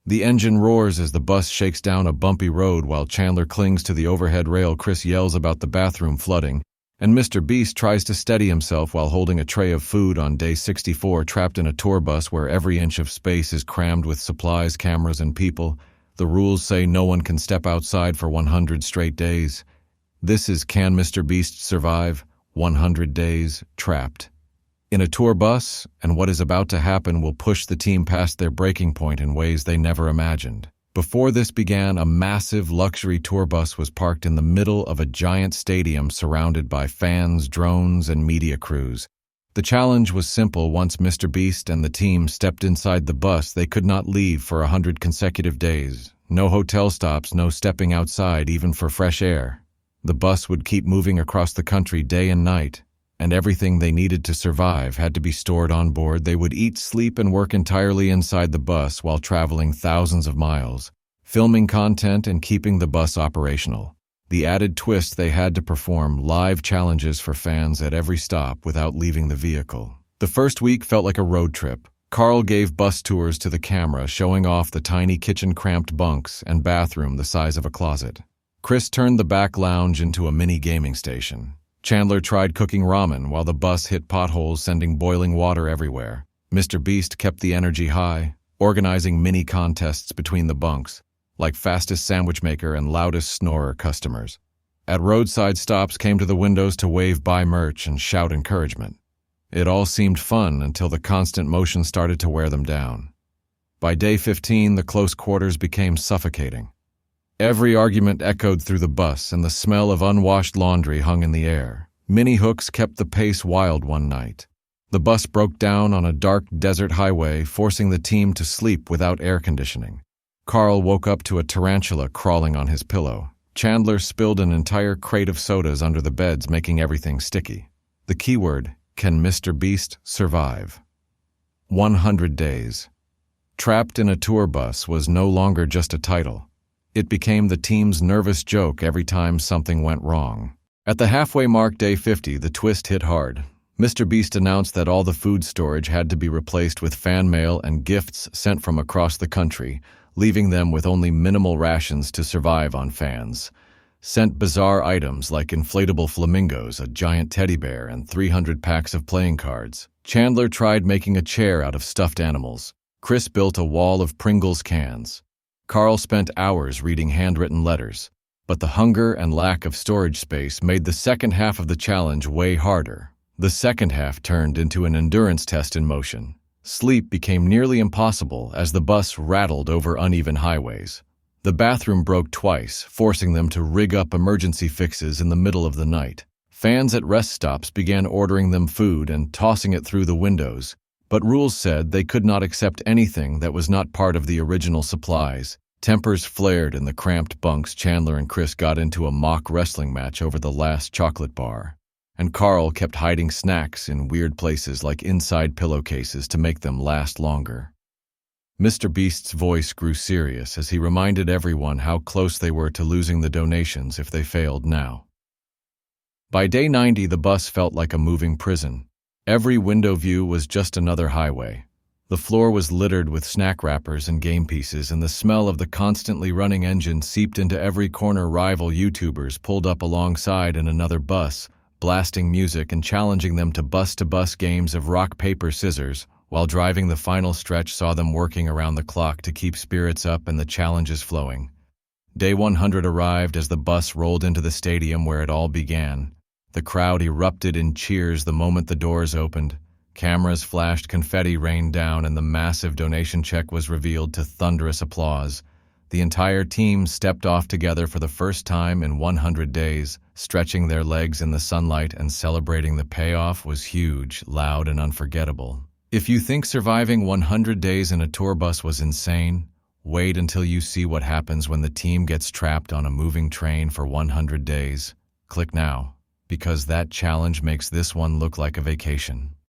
The engine roars as the bus shakes down a bumpy road while Chandler clings to the overhead rail. Chris yells about the bathroom flooding, and MrBeast tries to steady himself while holding a tray of food on day 64, trapped in a tour bus where every inch of space is crammed with supplies, cameras, and people. The rules say no one can step outside for 100 straight days. This is Can MrBeast Survive? 100 Days Trapped in a tour bus, and what is about to happen will push the team past their breaking point in ways they never imagined. Before this began, a massive luxury tour bus was parked in the middle of a giant stadium surrounded by fans, drones, and media crews. The challenge was simple. Once MrBeast and the team stepped inside the bus, they could not leave for 100 consecutive days. No hotel stops, no stepping outside, even for fresh air. The bus would keep moving across the country day and night, and everything they needed to survive had to be stored on board. They would eat, sleep, and work entirely inside the bus while traveling thousands of miles, filming content and keeping the bus operational. The added twist, they had to perform live challenges for fans at every stop without leaving the vehicle. The first week felt like a road trip. Carl gave bus tours to the camera, showing off the tiny kitchen, cramped bunks, and bathroom the size of a closet. Chris turned the back lounge into a mini gaming station. Chandler tried cooking ramen while the bus hit potholes, sending boiling water everywhere. MrBeast kept the energy high, organizing mini contests between the bunks, like fastest sandwich maker and loudest snorer customers. At roadside stops, came to the windows to wave buy merch and shout encouragement. It all seemed fun until the constant motion started to wear them down. By day 15, the close quarters became suffocating. Every argument echoed through the bus, and the smell of unwashed laundry hung in the air. Mini hooks kept the pace wild one night. The bus broke down on a dark desert highway, forcing the team to sleep without air conditioning. Carl woke up to a tarantula crawling on his pillow. Chandler spilled an entire crate of sodas under the beds, making everything sticky. The keyword: can MrBeast survive? 100 days. Trapped in a tour bus was no longer just a title. It became the team's nervous joke every time something went wrong. At the halfway mark, day 50, the twist hit hard. MrBeast announced that all the food storage had to be replaced with fan mail and gifts sent from across the country, leaving them with only minimal rations to survive on. Fans sent bizarre items like inflatable flamingos, a giant teddy bear, and 300 packs of playing cards. Chandler tried making a chair out of stuffed animals. Chris built a wall of Pringles cans. Carl spent hours reading handwritten letters, but the hunger and lack of storage space made the second half of the challenge way harder. The second half turned into an endurance test in motion. Sleep became nearly impossible as the bus rattled over uneven highways. The bathroom broke twice, forcing them to rig up emergency fixes in the middle of the night. Fans at rest stops began ordering them food and tossing it through the windows, but rules said they could not accept anything that was not part of the original supplies. Tempers flared in the cramped bunks. Chandler and Chris got into a mock wrestling match over the last chocolate bar, and Carl kept hiding snacks in weird places like inside pillowcases to make them last longer. MrBeast's voice grew serious as he reminded everyone how close they were to losing the donations if they failed now. By day 90, the bus felt like a moving prison. Every window view was just another highway. The floor was littered with snack wrappers and game pieces, and the smell of the constantly running engine seeped into every corner. Rival YouTubers pulled up alongside in another bus, blasting music and challenging them to bus-to-bus games of rock, paper, scissors. While driving the final stretch saw them working around the clock to keep spirits up and the challenges flowing. Day 100 arrived as the bus rolled into the stadium where it all began. The crowd erupted in cheers the moment the doors opened. Cameras flashed, confetti rained down, and the massive donation check was revealed to thunderous applause. The entire team stepped off together for the first time in 100 days, stretching their legs in the sunlight and celebrating. The payoff was huge, loud, and unforgettable. If you think surviving 100 days in a tour bus was insane, wait until you see what happens when the team gets trapped on a moving train for 100 days. Click now, because that challenge makes this one look like a vacation.